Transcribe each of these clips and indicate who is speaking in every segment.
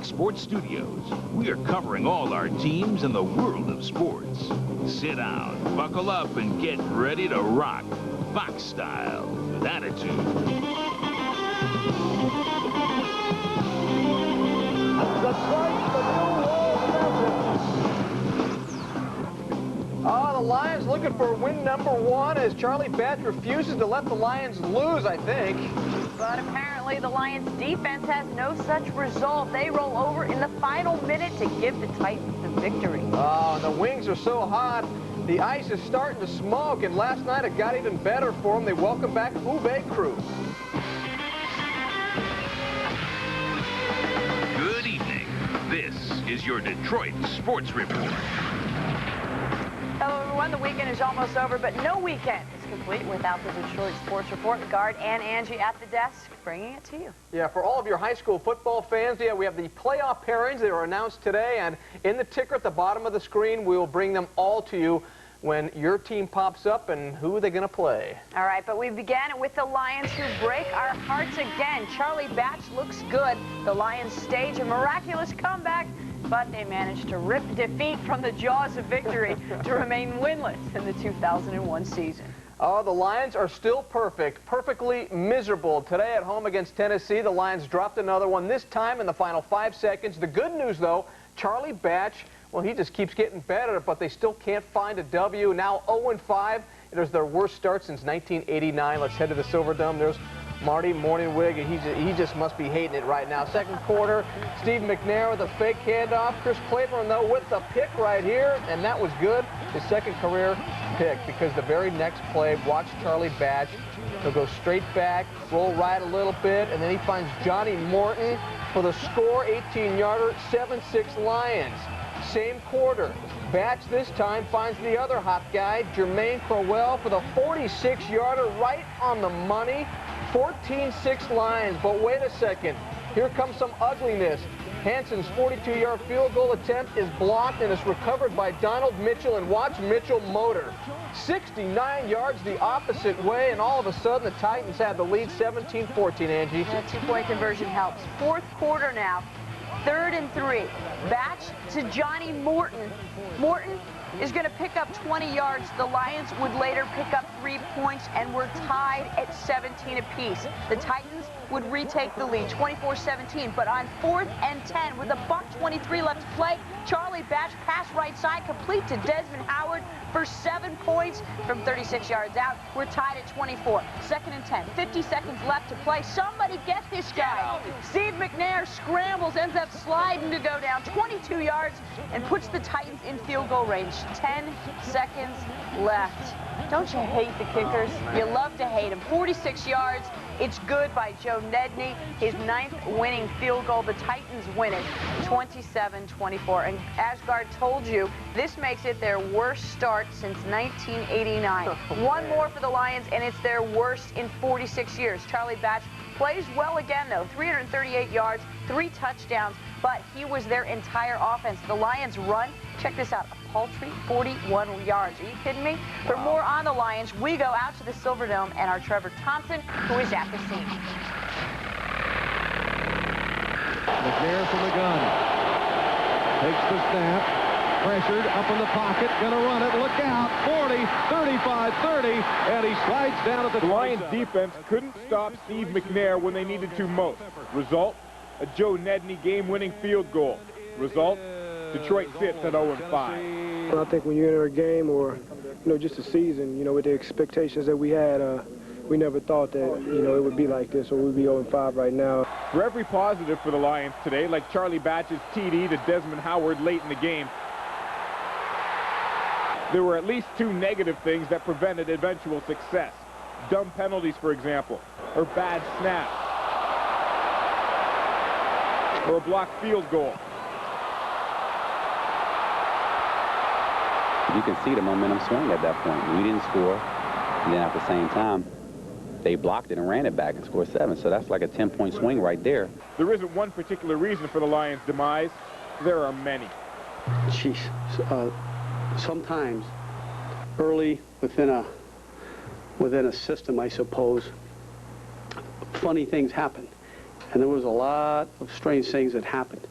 Speaker 1: Fox Sports Studios. We are covering all our teams in the world of sports. Sit down, buckle up, and get ready to rock Fox style with attitude.
Speaker 2: The Lions looking for win number 1 as Charlie Batch refuses to let the Lions lose, I think.
Speaker 3: But apparently the Lions defense has no such resolve. They roll over in the final minute to give the Titans the victory.
Speaker 2: Oh, and the wings are so hot. The ice is starting to smoke, and last night it got even better for them. They welcome back Uwe Crew.
Speaker 1: Good evening. This is your Detroit Sports Report.
Speaker 3: Hello, everyone. The weekend is almost over, but no weekend is complete without the Detroit Sports Report. Gaard and Angie at the desk, bringing it to you.
Speaker 2: Yeah, for all of your high school football fans, we have the playoff pairings that were announced today, and in the ticker at the bottom of the screen, we will bring them all to you when your team pops up and who they're going to play.
Speaker 3: All right, but we began with the Lions, who break our hearts again. Charlie Batch looks good. The Lions stage a miraculous comeback, but they managed to rip defeat from the jaws of victory to remain winless in the 2001 season.
Speaker 2: Oh, the Lions are still perfectly miserable. Today at home against Tennessee, the Lions dropped another one, this time in the final 5 seconds. The good news, though, Charlie Batch, well, he just keeps getting better, but they still can't find a W. Now 0-5. It is their worst start since 1989. Let's head to the Silverdome. There's Marty Morningwig, and he just must be hating it right now. Second quarter, Steve McNair with a fake handoff. Chris Claiborne, though, with the pick right here, and that was good. His second career pick, because the very next play, watch Charlie Batch. He'll go straight back, roll right a little bit, and then he finds Johnny Morton for the score, 18-yarder, 7-6 Lions. Same quarter. Batch this time finds the other hot guy, Jermaine Crowell, for the 46-yarder, right on the money. 14-6 Lions, but wait a second. Here comes some ugliness. Hanson's 42-yard field goal attempt is blocked and is recovered by Donald Mitchell, and watch Mitchell motor. 69 yards the opposite way, and all of a sudden the Titans have the lead, 17-14, Angie.
Speaker 3: That two-point conversion helps. Fourth quarter now, 3rd and 3. Batch to Johnny Morton. Morton is going to pick up 20 yards. The Lions would later pick up 3 points and were tied at 17 apiece. The Titans would retake the lead, 24-17. But on 4th and 10, with $1:23 left to play, Charlie Batch pass right side, complete to Desmond Howard for 7 points from 36 yards out. We're tied at 24. 2nd and 10, 50 seconds left to play. Somebody get this guy. Steve McNair scrambles, ends up sliding to go down 22 yards and puts the Titans in field goal range. 10 seconds left. Don't you hate the kickers? You love to hate them. 46 yards. It's good by Joe Nedney. His 9th winning field goal. The Titans win it 27-24. And as Gaard told you, this makes it their worst start since 1989. One more for the Lions, and it's their worst in 46 years. Charlie Batch plays well again, though. 338 yards, 3 touchdowns, but he was their entire offense. The Lions run, check this out, a paltry 41 yards. Are you kidding me? For more on the Lions, we go out to the Silverdome and our Trevor Thompson, who is at the scene.
Speaker 4: McNair from the gun. Takes the snap. Pressured, up in the pocket, gonna run it, look out, 40, 35, 30, and he slides down at the
Speaker 5: Lions defense couldn't stop Steve McNair when they needed to most. Result, a Joe Nedney game-winning field goal. Result, Detroit sits at 0-5.
Speaker 6: I think when you enter a game or, just a season, with the expectations that we had, we never thought that, it would be like this or we'd be 0-5 right now.
Speaker 5: For every positive for the Lions today, like Charlie Batch's TD to Desmond Howard late in the game, there were at least 2 negative things that prevented eventual success. Dumb penalties, for example, or bad snaps, or a blocked field goal.
Speaker 7: You can see the momentum swing at that point. We didn't score, and then at the same time, they blocked it and ran it back and scored 7. So that's like a 10-point swing right there.
Speaker 5: There isn't one particular reason for the Lions' demise. There are many.
Speaker 8: Jeez. Sometimes early within a system, I suppose, funny things happen. And there was a lot of strange things that happened.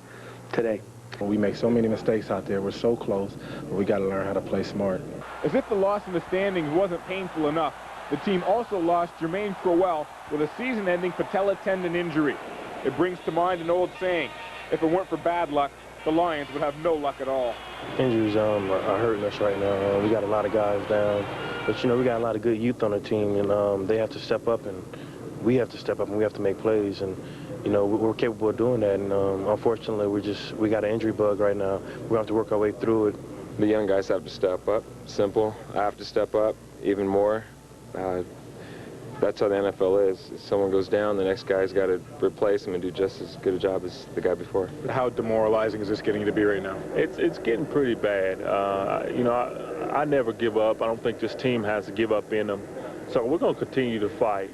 Speaker 8: today.
Speaker 6: We make so many mistakes out there. We're so close, but we got to learn how to play smart.
Speaker 5: As if the loss in the standings wasn't painful enough, the team also lost Jermaine Crowell with a season-ending patella tendon injury. It brings to mind an old saying, if it weren't for bad luck, the Lions would have no luck at all.
Speaker 6: Injuries are hurting us right now. We got a lot of guys down, but, you know, we got a lot of good youth on the team, and they have to step up, and we have to step up, and we have to make plays, and, you know, we're capable of doing that, and unfortunately, we got an injury bug right now. We're going to have to work our way through it.
Speaker 9: The young guys have to step up. Simple. I have to step up even more. That's how the NFL is. If someone goes down, the next guy's got to replace him and do just as good a job as the guy before.
Speaker 5: How demoralizing is this getting to be right now?
Speaker 10: It's getting pretty bad. You know, I never give up. I don't think this team has to give up in them. So we're going to continue to fight.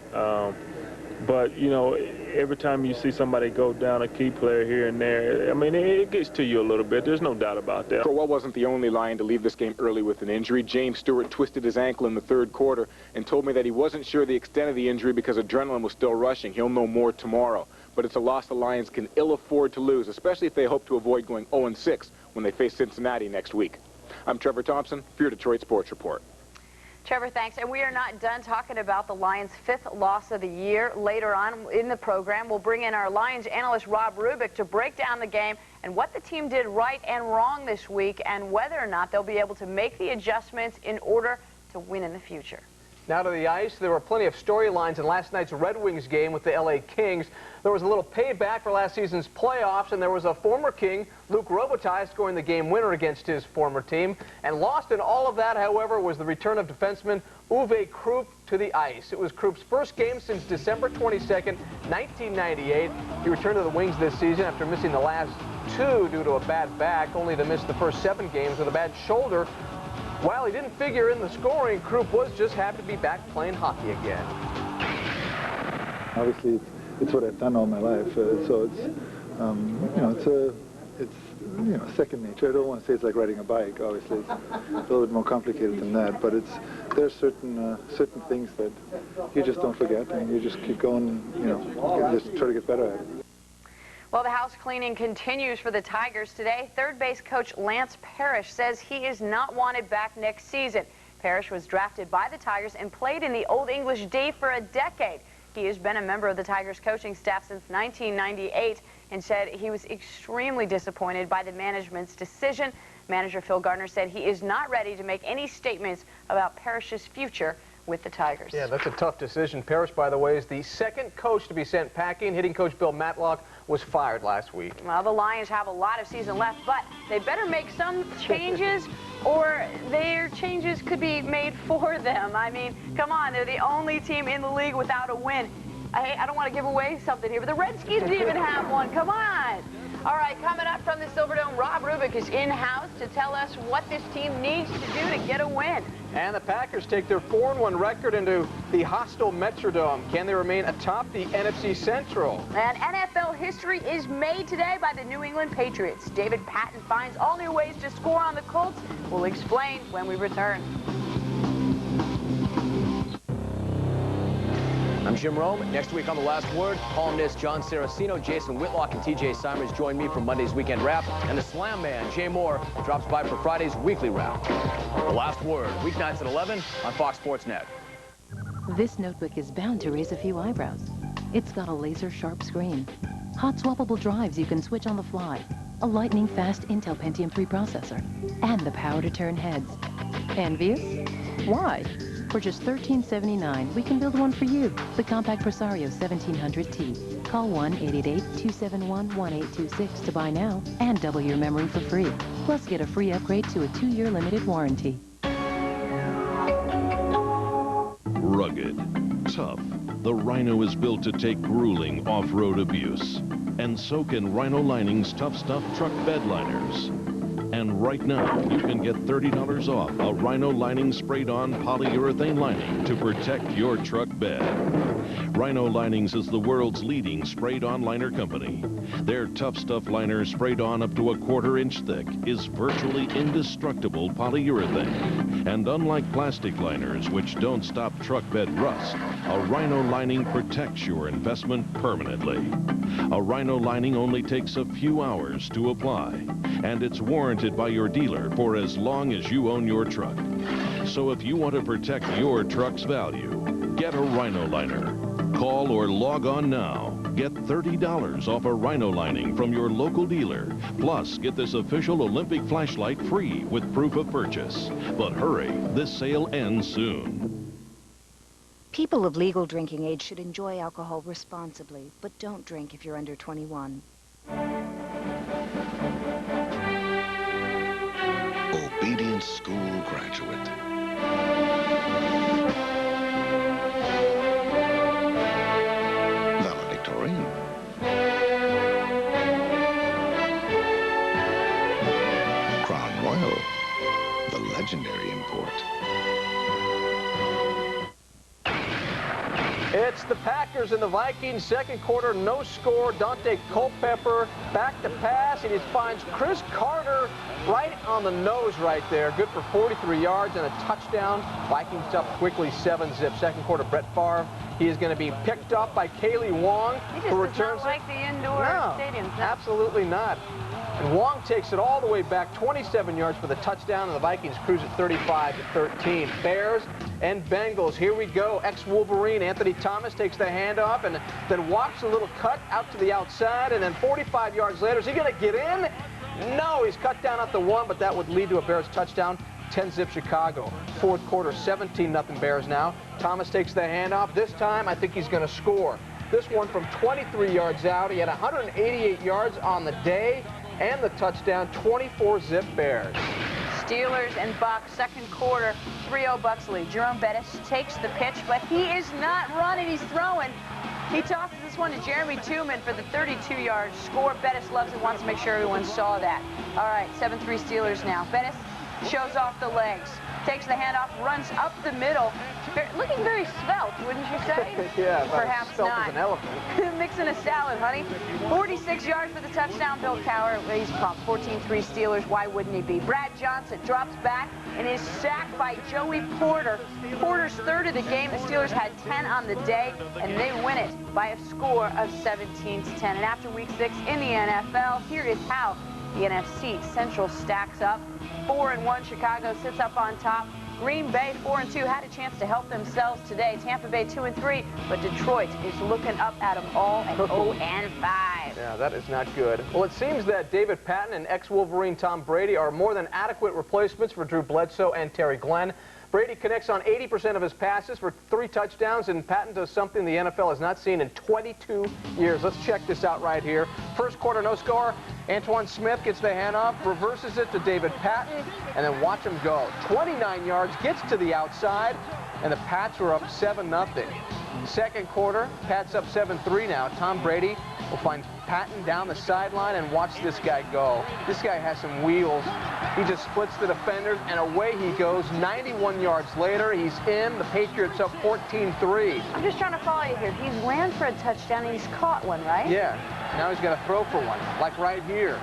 Speaker 10: But, you know, every time you see somebody go down, a key player here and there, I mean, it gets to you a little bit. There's no doubt about that.
Speaker 5: Crowell wasn't the only Lion to leave this game early with an injury. James Stewart twisted his ankle in the third quarter and told me that he wasn't sure the extent of the injury because adrenaline was still rushing. He'll know more tomorrow. But it's a loss the Lions can ill afford to lose, especially if they hope to avoid going 0-6 when they face Cincinnati next week. I'm Trevor Thompson for your Detroit Sports Report.
Speaker 3: Trevor, thanks. And we are not done talking about the Lions' 5th loss of the year. Later on in the program, we'll bring in our Lions analyst, Rob Rubick, to break down the game and what the team did right and wrong this week and whether or not they'll be able to make the adjustments in order to win in the future.
Speaker 2: Now to the ice. There were plenty of storylines in last night's Red Wings game with the LA Kings. There was a little payback for last season's playoffs, and there was a former King, Luc Robitaille, scoring the game winner against his former team. And lost in all of that, however, was the return of defenseman Uwe Krupp to the ice. It was Krupp's first game since December 22nd, 1998. He returned to the Wings this season after missing the last 2 due to a bad back, only to miss the first 7 games with a bad shoulder. While he didn't figure in the scoring, Krupp was just happy to be back playing hockey again.
Speaker 11: Obviously, it's what I've done all my life, so it's, you know, it's you know, second nature. I don't want to say it's like riding a bike. Obviously, it's a little bit more complicated than that. But there's certain things that you just don't forget, and you just keep going. You know, just try to get better at it.
Speaker 3: Well, the house cleaning continues for the Tigers today. Third base coach Lance Parrish says he is not wanted back next season. Parrish was drafted by the Tigers and played in the Old English D for a decade. He has been a member of the Tigers coaching staff since 1998 and said he was extremely disappointed by the management's decision. Manager Phil Gardner said he is not ready to make any statements about Parrish's future with the Tigers.
Speaker 2: Yeah, that's a tough decision. Parrish, by the way, is the second coach to be sent packing. Hitting coach Bill Matlock was fired last week.
Speaker 3: Well, the Lions have a lot of season left, but they better make some changes or their changes could be made for them. I mean, come on, they're the only team in the league without a win. I don't want to give away something here, but the Redskins didn't even have one. Come on. All right, coming up from the Silverdome, Rob Rubick is in-house to tell us what this team needs to do to get a win.
Speaker 2: And the Packers take their 4-1 record into the hostile Metrodome. Can they remain atop the NFC Central?
Speaker 3: And NFL history is made today by the New England Patriots. David Patton finds all new ways to score on the Colts. We'll explain when we return.
Speaker 12: I'm Jim Rome. Next week on The Last Word, columnists John Saraceno, Jason Whitlock, and TJ Simers join me for Monday's Weekend Wrap. And the Slam Man, Jay Moore, drops by for Friday's Weekly Wrap. The Last Word, weeknights at 11 on Fox Sports Net.
Speaker 13: This notebook is bound to raise a few eyebrows. It's got a laser-sharp screen, hot swappable drives you can switch on the fly, a lightning-fast Intel Pentium 3 processor, and the power to turn heads. Envious? Why? For just $13.79, we can build one for you. The Compact Presario 1700T. Call 1-888-271-1826 to buy now and double your memory for free. Plus, get a free upgrade to a 2-year limited warranty.
Speaker 14: Rugged, tough, the Rhino is built to take grueling off-road abuse. And so can Rhino Lining's Tough Stuff truck bed liners. And right now, you can get $30 off a Rhino Lining sprayed-on polyurethane lining to protect your truck bed. Rhino Linings is the world's leading sprayed-on liner company. Their Tough Stuff liner, sprayed on up to a 1/4 inch thick, is virtually indestructible polyurethane. And unlike plastic liners, which don't stop truck bed rust, a Rhino lining protects your investment permanently. A Rhino lining only takes a few hours to apply, and it's warranted by your dealer for as long as you own your truck. So if you want to protect your truck's value, get a Rhino liner. Call or log on now. Get $30 off a Rhino lining from your local dealer. Plus, get this official Olympic flashlight free with proof of purchase. But hurry, this sale ends soon.
Speaker 15: People of legal drinking age should enjoy alcohol responsibly, but don't drink if you're under 21.
Speaker 16: Obedient school graduate. Valedictorian. Crown Royal, the legendary import.
Speaker 2: It's the Packers and the Vikings. Second quarter, no score. Dante Culpepper back to pass, and he finds Chris Carter right on the nose right there. Good for 43 yards and a touchdown. Vikings up quickly, 7-zip. Second quarter, Brett Favre. He is going to be picked up by Kaylee Wong, who returns
Speaker 3: does not like the indoor stadiums. No.
Speaker 2: Absolutely not. And Wong takes it all the way back, 27 yards for the touchdown, and the Vikings cruise at 35-13. Bears and Bengals, here we go. Ex-Wolverine Anthony Thomas takes the handoff and then walks a little cut out to the outside, and then 45 yards later, is he going to get in? No, he's cut down at the 1, but that would lead to a Bears touchdown. 10-zip Chicago. Fourth quarter, 17-0 Bears now. Thomas takes the handoff. This time, I think he's going to score. This one from 23 yards out. He had 188 yards on the day and the touchdown. 24-zip Bears.
Speaker 3: Steelers and Bucks, second quarter, 3-0 Bucks lead. Jerome Bettis takes the pitch, but he is not running. He's throwing. He tosses this one to Jeremy Tooman for the 32-yard score. Bettis loves it, wants to make sure everyone saw that. All right, 7-3 Steelers now. Bettis shows off the legs, takes the handoff, runs up the middle. Looking very svelte, wouldn't you say?
Speaker 2: Yeah,
Speaker 3: perhaps
Speaker 2: svelte
Speaker 3: not.
Speaker 2: as an elephant.
Speaker 3: Mixing a salad, honey. 46 yards for the touchdown. Bill Cowher, he's pumped. 14-3 Steelers. Why wouldn't he be? Brad Johnson drops back and is sacked by Joey Porter. Porter's third of the game. The Steelers had 10 on the day, and they win it by a score of 17-10. And after Week 6 in the NFL, here is how the NFC Central stacks up. 4-1, Chicago sits up on top. Green Bay 4-2 had a chance to help themselves today. Tampa Bay 2-3, but Detroit is looking up at them all at 0-5.
Speaker 2: Yeah, that is not good. Well, it seems that David Patton and ex-Wolverine Tom Brady are more than adequate replacements for Drew Bledsoe and Terry Glenn. Brady connects on 80% of his passes for 3 touchdowns, and Patton does something the NFL has not seen in 22 years. Let's check this out right here. First quarter, no score. Antoine Smith gets the handoff, reverses it to David Patton, and then watch him go. 29 yards, gets to the outside, and the Pats are up 7-0. Second quarter, Pats up 7-3 now. Tom Brady will find Patton down the sideline, and watch this guy go. This guy has some wheels. He just splits the defenders, and away he goes. 91 yards later, he's in. The Patriots up 14-3.
Speaker 3: I'm just trying to follow you here. He's ran for a touchdown, and he's caught one, right?
Speaker 2: Yeah. Now he's got to throw for one, like right here.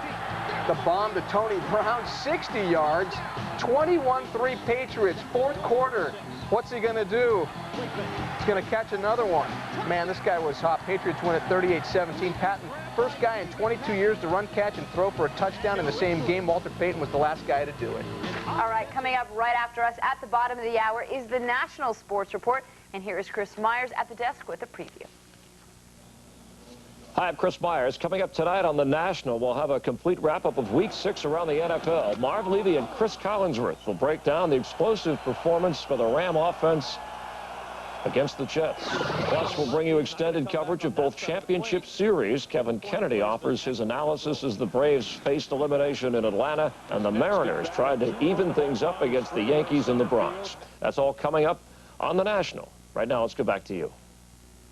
Speaker 2: The bomb to Tony Brown, 60 yards. 21-3 Patriots, fourth quarter. What's he going to do? He's going to catch another one. Man, this guy was hot. Patriots win at 38-17. Patton, first guy in 22 years to run, catch, and throw for a touchdown in the same game. Walter Payton was the last guy to do it.
Speaker 3: All right, coming up right after us at the bottom of the hour is the National Sports Report. And here is Chris Myers at the desk with a preview.
Speaker 17: Hi, I'm Chris Myers. Coming up tonight on The National, we'll have a complete wrap-up of Week 6 around the NFL. Marv Levy and Chris Collinsworth will break down the explosive performance for the Ram offense against the Jets. Plus, we'll bring you extended coverage of both championship series. Kevin Kennedy offers his analysis as the Braves faced elimination in Atlanta, and the Mariners tried to even things up against the Yankees in the Bronx. That's all coming up on The National. Right now, let's go back to you.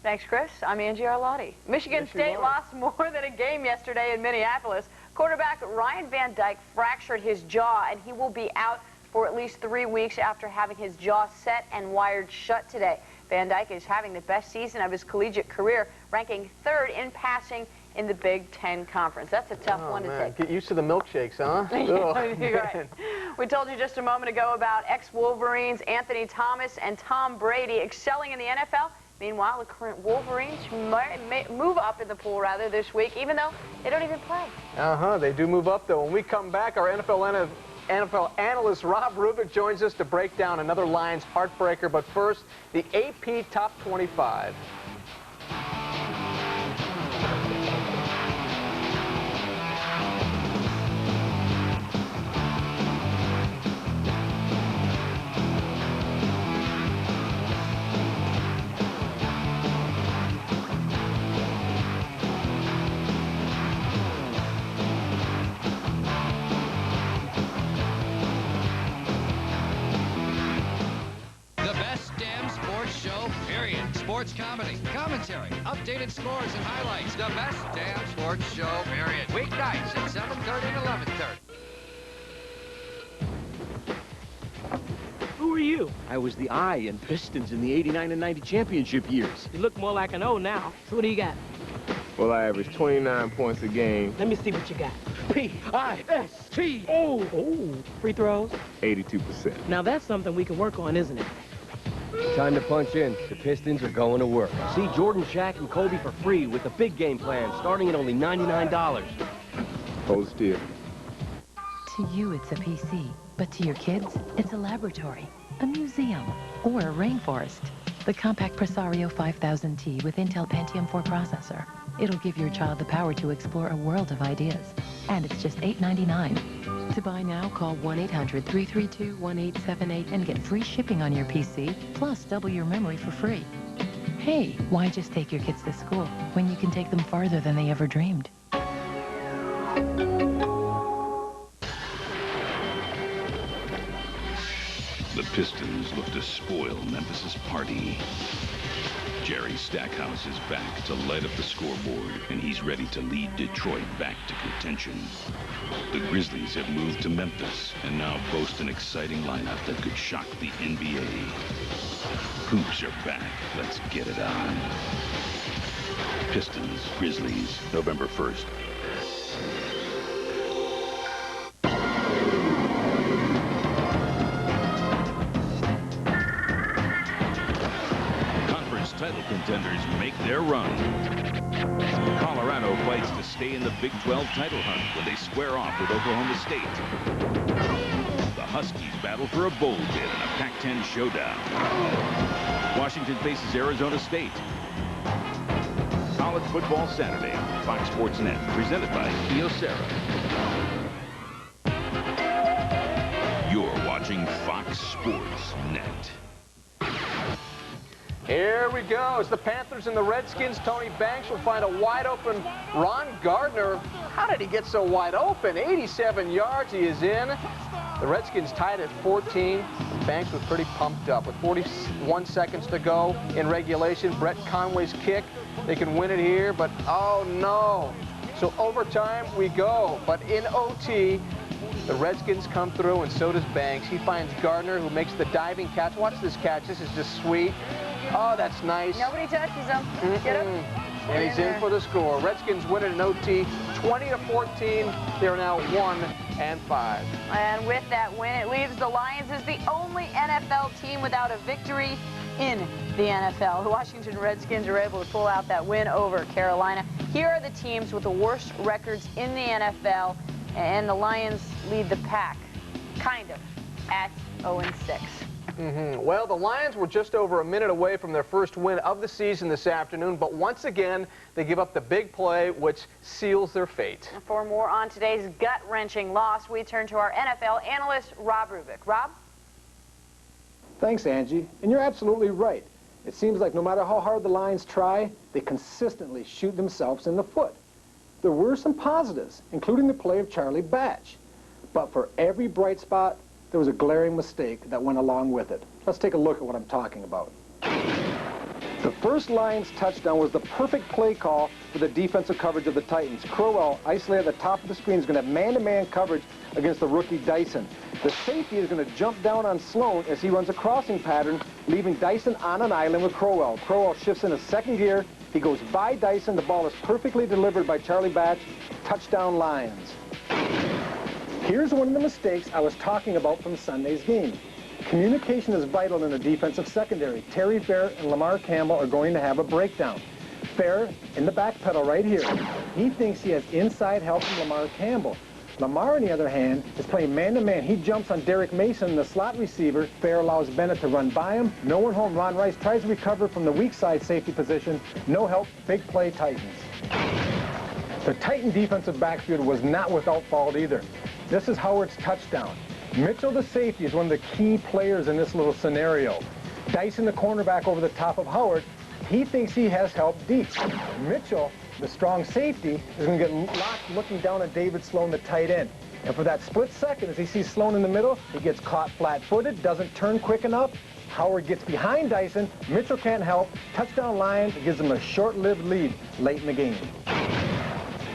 Speaker 3: Thanks, Chris. I'm Angie Arlati. Michigan State lost more than a game yesterday in Minneapolis. Quarterback Ryan Van Dyke fractured his jaw, and he will be out for at least 3 weeks after having his jaw set and wired shut today. Van Dyke is having the best season of his collegiate career, ranking 3rd in passing in the Big Ten Conference. That's a tough one to take.
Speaker 2: Get used to the milkshakes, huh?
Speaker 3: You're right. We told you just a moment ago about ex-Wolverines Anthony Thomas and Tom Brady excelling in the NFL. Meanwhile, the current Wolverines may move up in the pool this week, even though they don't even play.
Speaker 2: They do move up, though. When we come back, our NFL analyst Rob Rubik joins us to break down another Lions heartbreaker. But first, the AP Top 25.
Speaker 18: Sports comedy, commentary, updated scores and highlights. The best damn sports show, period. Weeknights at 7:30 and 11:30.
Speaker 19: Who are you?
Speaker 20: I was the eye in Pistons in the 89 and 90 championship years.
Speaker 19: You look more like an O now. So what do you got?
Speaker 9: Well, I average 29 points a game.
Speaker 19: Let me see what you got.
Speaker 20: P-I-S-T-O.
Speaker 19: Oh, free throws?
Speaker 9: 82%.
Speaker 19: Now that's something we can work on, isn't it?
Speaker 20: Time to punch in. The Pistons are going to work. See Jordan, Shaq, and Kobe for free with the big game plan, starting at only $99.
Speaker 9: Hold still.
Speaker 13: To you, it's a PC. But to your kids, it's a laboratory, a museum, or a rainforest. The compact Presario 5000T with Intel Pentium 4 processor. It'll give your child the power to explore a world of ideas. And it's just $8.99. To buy now, call 1-800-332-1878 and get free shipping on your PC, plus double your memory for free. Hey, why just take your kids to school when you can take them farther than they ever dreamed?
Speaker 14: The Pistons look to spoil Memphis's party. Jerry Stackhouse is back to light up the scoreboard, and he's ready to lead Detroit back to contention. The Grizzlies have moved to Memphis and now boast an exciting lineup that could shock the NBA. Hoops are back. Let's get it on. Pistons, Grizzlies, November 1st. Title contenders make their run. Colorado fights to stay in the Big 12 title hunt when they square off with Oklahoma State. The Huskies battle for a bowl bid in a Pac-10 showdown. Washington faces Arizona State. College Football Saturday on Fox Sports Net, presented by Kyocera. You're watching Fox Sports Net.
Speaker 2: Here we go. It's the Panthers and the Redskins. Tony Banks will find a wide-open Ron Gardner. How did he get so wide open? 87 yards. He is in. The Redskins tied at 14. Banks was pretty pumped up. With 41 seconds to go in regulation, Brett Conway's kick. They can win it here, but oh no. So overtime we go. But in OT, the Redskins come through, and so does Banks. He finds Gardner, who makes the diving catch. Watch this catch. This is just sweet. Oh, that's nice.
Speaker 3: Nobody touches him. Get him.
Speaker 2: And he's in for the score. Redskins win it in OT, 20-14. They're now 1-5.
Speaker 3: And with that win, it leaves the Lions as the only NFL team without a victory in the NFL. The Washington Redskins are able to pull out that win over Carolina. Here are the teams with the worst records in the NFL, and the Lions lead the pack, kind of, at 0-6.
Speaker 2: Well, the Lions were just over a minute away from their first win of the season this afternoon, but once again, they give up the big play, which seals their fate.
Speaker 3: For more on today's gut-wrenching loss, we turn to our NFL analyst, Rob Rubik. Rob?
Speaker 21: Thanks, Angie. And you're absolutely right. It seems like no matter how hard the Lions try, they consistently shoot themselves in the foot. There were some positives, including the play of Charlie Batch. But for every bright spot, there was a glaring mistake that went along with it. Let's take a look at what I'm talking about. The first Lions touchdown was the perfect play call for the defensive coverage of the Titans. Crowell, isolated at the top of the screen, is going to have man-to-man coverage against the rookie Dyson. The safety is going to jump down on Sloan as he runs a crossing pattern, leaving Dyson on an island with Crowell. Crowell shifts into second gear. He goes by Dyson. The ball is perfectly delivered by Charlie Batch. Touchdown Lions. Here's one of the mistakes I was talking about from Sunday's game. Communication is vital in the defensive secondary. Terry Fair and Lamar Campbell are going to have a breakdown. Fair in the back pedal right here. He thinks he has inside help from Lamar Campbell. Lamar, on the other hand, is playing man-to-man. He jumps on Derek Mason, the slot receiver. Fair allows Bennett to run by him. No one home. Ron Rice tries to recover from the weak side safety position. No help. Big play Titans. The Titan defensive backfield was not without fault either. This is Howard's touchdown. Mitchell, the safety, is one of the key players in this little scenario. Dyson, the cornerback, over the top of Howard. He thinks he has help deep. Mitchell, the strong safety, is going to get locked looking down at David Sloan, the tight end. And for that split second, as he sees Sloan in the middle, he gets caught flat-footed, doesn't turn quick enough. Howard gets behind Dyson. Mitchell can't help. Touchdown Lions. It gives them a short-lived lead late in the game.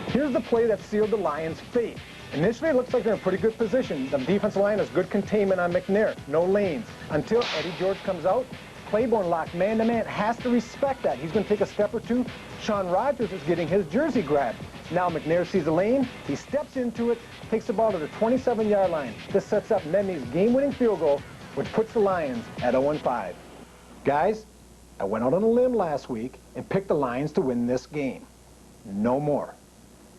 Speaker 21: Here's the play that sealed the Lions' fate. Initially, it looks like they're in a pretty good position. The defensive line has good containment on McNair. No lanes. Until Eddie George comes out. Claiborne locked man-to-man, has to respect that. He's going to take a step or two. Sean Rogers is getting his jersey grabbed. Now McNair sees the lane. He steps into it, takes the ball to the 27-yard line. This sets up Memmi's game-winning field goal, which puts the Lions at 0-5. Guys, I went out on a limb last week and picked the Lions to win this game. No more.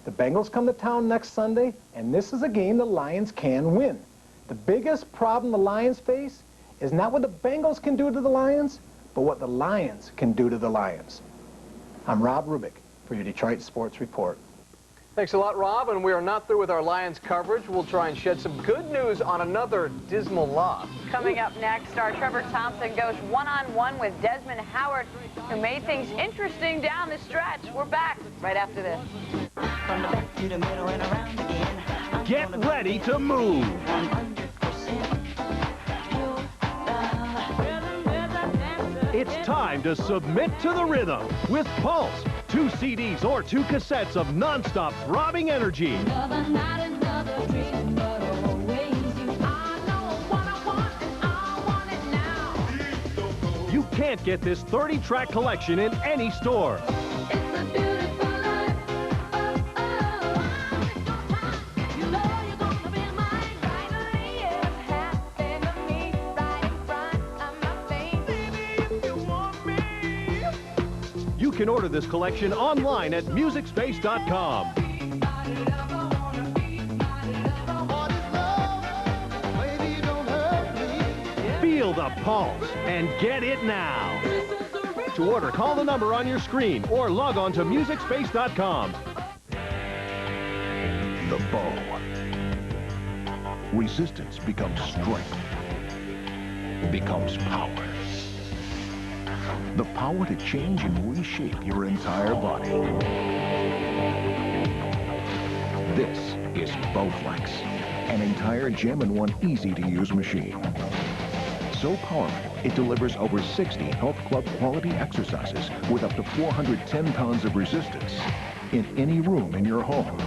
Speaker 21: The Bengals come to town next Sunday, and this is a game the Lions can win. The biggest problem the Lions face is not what the Bengals can do to the Lions, but what the Lions can do to the Lions. I'm Rob Rubik for your Detroit Sports Report.
Speaker 2: Thanks a lot, Rob, and we are not through with our Lions coverage. We'll try and shed some good news on another dismal loss.
Speaker 3: Coming up next, our Trevor Thompson goes one-on-one with Desmond Howard, who made things interesting down the stretch. We're back right after this.
Speaker 1: From the back to the middle and around again.
Speaker 14: Get ready to move. It's time to submit to the rhythm with Pulse. 2 CDs or 2 cassettes of non-stop throbbing energy. You can't get this 30-track collection in any store. You can order this collection online at MusicSpace.com. Feel the pulse and get it now. To order, call the number on your screen or log on to MusicSpace.com.
Speaker 16: The bow. Resistance becomes strength. Becomes power. The power to change and reshape your entire body. This is Bowflex, an entire gem-in-one easy-to-use machine. So powerful, it delivers over 60 health club quality exercises with up to 410 pounds of resistance in any room in your home.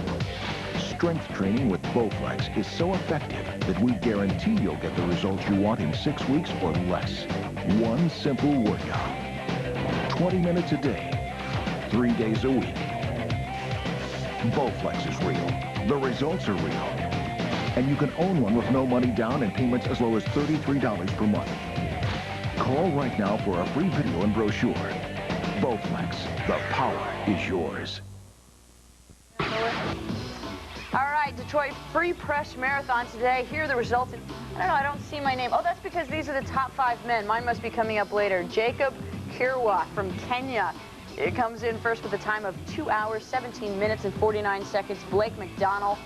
Speaker 16: Strength training with Bowflex is so effective that we guarantee you'll get the results you want in 6 weeks or less. One simple workout. 20 minutes a day, 3 days a week. Bowflex is real. The results are real. And you can own one with no money down and payments as low as $33 per month. Call right now for a free video and brochure. Bowflex, the power is yours.
Speaker 3: All right, Detroit Free Press Marathon today. Here are the results. I don't know, I don't see my name. Oh, that's because these are the top 5 men. Mine must be coming up later. Jacob Kirwa from Kenya. It comes in first with a time of 2 hours, 17 minutes, and 49 seconds. Blake McDowell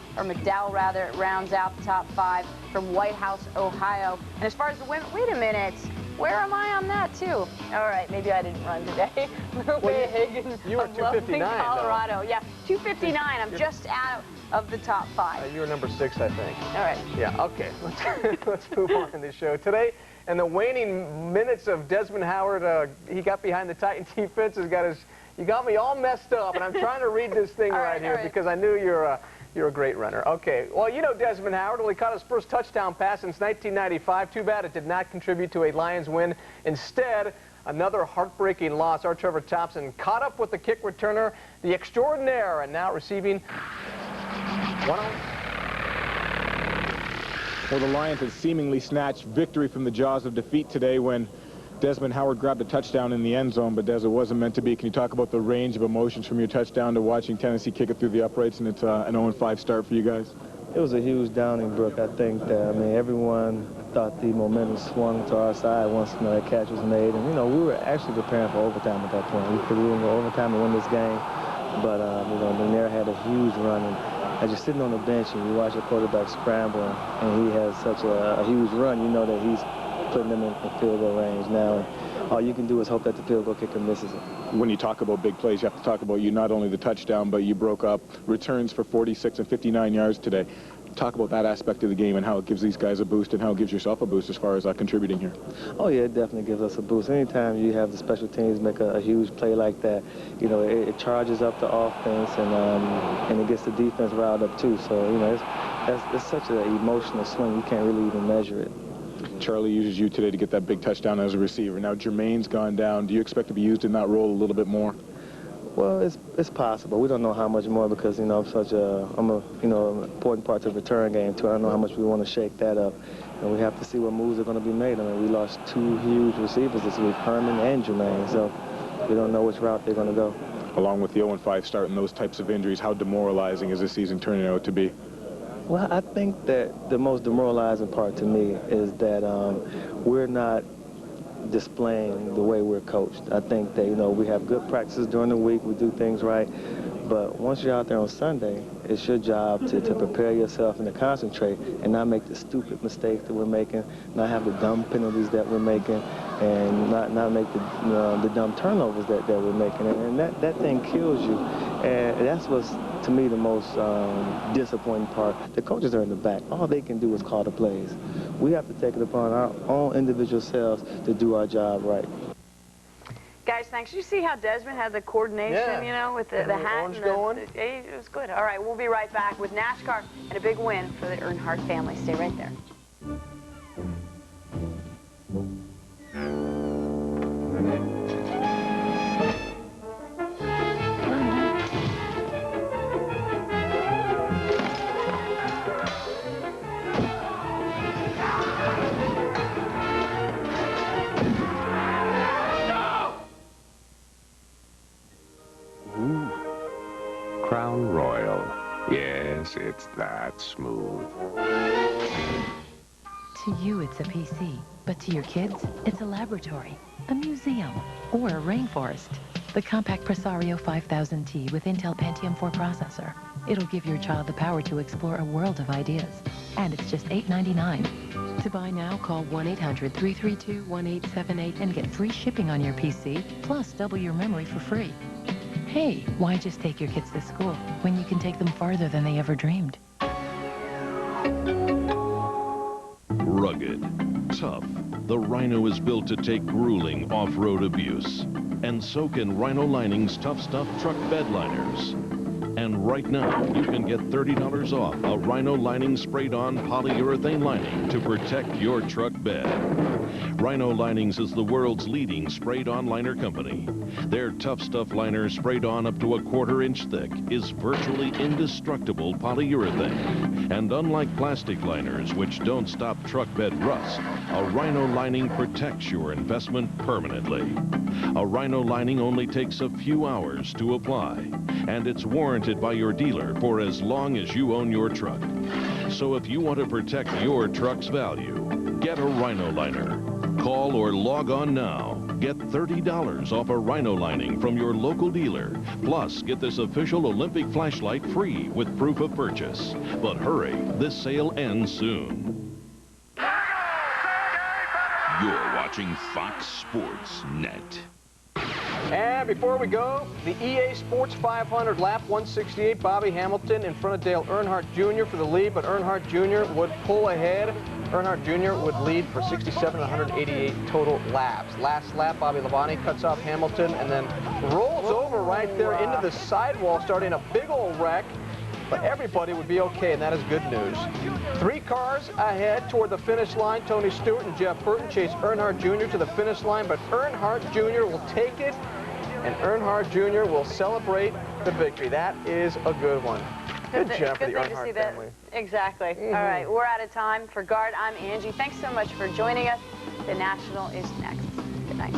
Speaker 3: rather, rounds out the top 5 from White House, Ohio. And as far as the women, wait a minute. Where am I on that, too? All right, maybe I didn't run today. Maria Higgins
Speaker 2: you were 259,
Speaker 3: Colorado.
Speaker 2: though.
Speaker 3: Yeah, 259. I'm just out of the top 5.
Speaker 2: You were number 6, I think.
Speaker 3: All right.
Speaker 2: Yeah, okay. Let's move on in this show. Today and the waning minutes of Desmond Howard, he got behind the Titan defense, you got me all messed up, and I'm trying to read this thing right here because I knew you're a great runner. Okay, well, you know Desmond Howard. Well, he caught his first touchdown pass since 1995. Too bad it did not contribute to a Lions win. Instead, another heartbreaking loss. Our Trevor Thompson caught up with the kick returner, the extraordinaire, and now receiving one on.
Speaker 5: Well, the Lions had seemingly snatched victory from the jaws of defeat today when Desmond Howard grabbed a touchdown in the end zone, but Des, it wasn't meant to be. Can you talk about the range of emotions from your touchdown to watching Tennessee kick it through the uprights, and it's an 0-5 start for you guys?
Speaker 6: It was a huge downing, Brooke. I think that, everyone thought the momentum swung to our side once that catch was made. And, we were actually preparing for overtime at that point. We were going to go overtime to win this game. But, McNair had a huge run. And as you're sitting on the bench and you watch the quarterback scrambling, and he has such a huge run, you know that he's putting them in field goal range now. And all you can do is hope that the field goal kicker misses it.
Speaker 5: When you talk about big plays, you have to talk about not only the touchdown, but you broke up returns for 46 and 59 yards today. Talk about that aspect of the game and how it gives these guys a boost and how it gives yourself a boost as far as contributing here.
Speaker 6: Oh, yeah, it definitely gives us a boost. Anytime you have the special teams make a huge play like that, it charges up the offense and it gets the defense riled up too. So, it's such an emotional swing. You can't really even measure it.
Speaker 5: Charlie uses you today to get that big touchdown as a receiver. Now Jermaine's gone down. Do you expect to be used in that role a little bit more?
Speaker 6: Well, it's possible. We don't know how much more because, I'm an important part to the return game, too. I don't know how much we want to shake that up. And we have to see what moves are going to be made. We lost two huge receivers this week, Herman and Jermaine, so we don't know which route they're going to go.
Speaker 5: Along with the 0-5 start and those types of injuries, how demoralizing is this season turning out to be?
Speaker 6: Well, I think that the most demoralizing part to me is that we're not displaying the way we're coached. I think that, we have good practices during the week, we do things right, but once you're out there on Sunday, it's your job to prepare yourself and to concentrate and not make the stupid mistakes that we're making, not have the dumb penalties that we're making, and not make the dumb turnovers that we're making. And that thing kills you. And that's what's, to me, the most disappointing part. The coaches are in the back. All they can do is call the plays. We have to take it upon our own individual selves to do our job right.
Speaker 3: Guys, thanks. You see how Desmond had the coordination, with the hat and it was good. All right, we'll be right back with NASCAR and a big win for the Earnhardt family. Stay right there.
Speaker 4: Crown Royal. Yes, it's that smooth.
Speaker 13: To you, it's a PC, but to your kids, it's a laboratory, a museum, or a rainforest. The compact Presario 5000T with Intel Pentium 4 processor. It'll give your child the power to explore a world of ideas. And it's just $8.99. To buy now, call 1-800-332-1878 and get free shipping on your PC, plus double your memory for free. Hey, why just take your kids to school when you can take them farther than they ever dreamed?
Speaker 14: Rugged, tough, the Rhino is built to take grueling off-road abuse. And so can Rhino Lining's Tough Stuff truck bed liners. And right now, you can get $30 off a Rhino Lining sprayed-on polyurethane lining to protect your truck bed. Rhino Linings is the world's leading sprayed-on liner company. Their Tough Stuff liner, sprayed on up to a 1/4 inch thick, is virtually indestructible polyurethane. And unlike plastic liners, which don't stop truck bed rust, a Rhino Lining protects your investment permanently. A Rhino Lining only takes a few hours to apply, and it's warranted by your dealer for as long as you own your truck. So if you want to protect your truck's value, get a Rhino Liner. Call or log on now. Get $30 off a Rhino Lining from your local dealer. Plus, get this official Olympic flashlight free with proof of purchase. But hurry, this sale ends soon. You're watching Fox Sports Net.
Speaker 2: And before we go, the EA Sports 500 lap 168, Bobby Hamilton in front of Dale Earnhardt Jr. for the lead, but Earnhardt Jr. would pull ahead. Earnhardt Jr. would lead for 67 and 188 total laps. Last lap, Bobby Labonte cuts off Hamilton and then rolls over right there into the sidewall, starting a big old wreck. But everybody would be okay, and that is good news. 3 cars ahead toward the finish line. Tony Stewart and Jeff Burton chase Earnhardt Jr. to the finish line, but Earnhardt Jr. will take it, and Earnhardt Jr. will celebrate the victory. That is a good one. Good job for the Earnhardt family.
Speaker 3: Exactly. All right, we're out of time. For Gaard, I'm Angie. Thanks so much for joining us. The National is next. Good night.